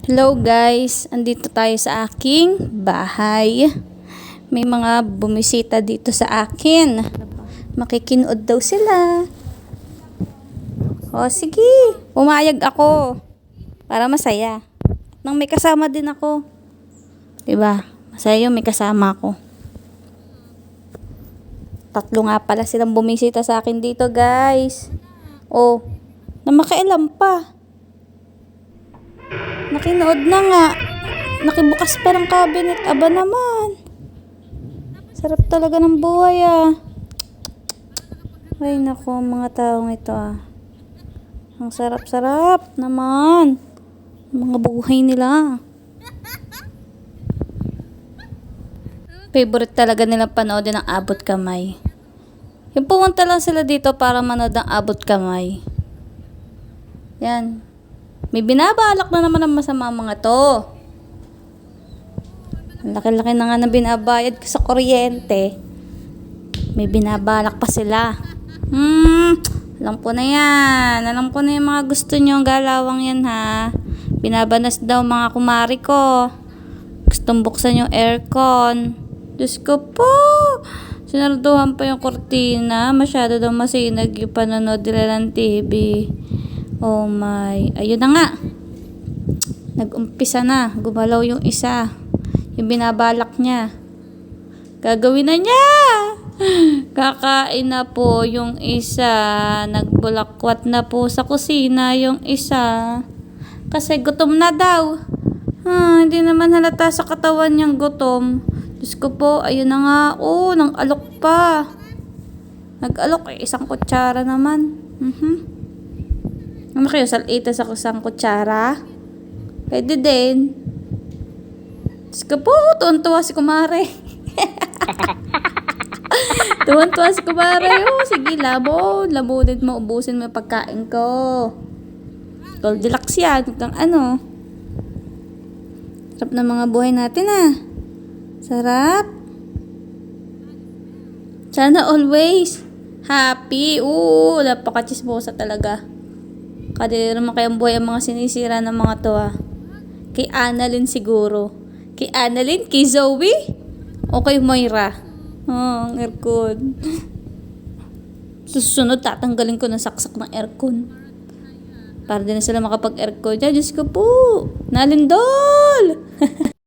Hello guys, andito tayo sa aking bahay. May mga bumisita dito sa akin. Makikinood daw sila. O sige, pumayag ako para masaya. Nang may kasama din ako. 'Di ba? Masaya yung may kasama ako. Tatlo nga pala silang bumisita sa akin dito guys. Oh, na makailam pa. Nakinood na nga. Nakibukas pa ng cabinet. Aba naman. Sarap talaga ng buhay ah. Ay nako, mga taong ito ah. Ang sarap-sarap naman. Mga buhay nila. Favorite talaga nilang panoodin ang Abot Kamay. Yung pumunta lang sila dito para manood ng Abot Kamay. Yan. May binabalak na naman ang masama mga to. Ang laki-laki na nga na binabayad ko sa kuryente. May binabalak pa sila. Alam ko na yan. Alam ko na yung mga gusto nyo. Galawang yan ha. Binabanas daw mga kumari ko. Gustong buksan yung aircon. Diyos ko po. Sinarduhan pa yung kortina. Masyado daw masinag yung panonood nila ng TV. Oh my. Ayun na nga. Nag-umpisa na. Gumalaw yung isa. Yung binabalak niya. Gagawin na niya. Kakain na po yung isa. Nagbulakwat na po sa kusina yung isa. Kasi gutom na daw. Hindi naman halata sa katawan niyang gutom. Diyos ko po. Ayun na nga. Oh, nang alok pa. Nag-alok. Isang kutsara naman. Ano kayo? Salita sa isang kutsara? Pwede din. Diyos ko po, tuwan-tuwa si kumare. Tuwan-tuwa si kumare. Oh, sige, labon. Labunin mo, ubusin mo yung pagkain ko. Goldilocks yan. Kung ano. Sarap na mga buhay natin ah. Sarap. Sana always happy. Napaka-chismosa talaga. Kasi naman kayang buhay ang mga sinisira ng mga to ah. Kay Annalyn siguro. Kay Annalyn, kay Zoe, o kay Moira. Ang aircon. Susunod, tatanggalin ko ng saksak ng aircon. Para din na sila makapag-aircon. Diyos ko po. Nalindol!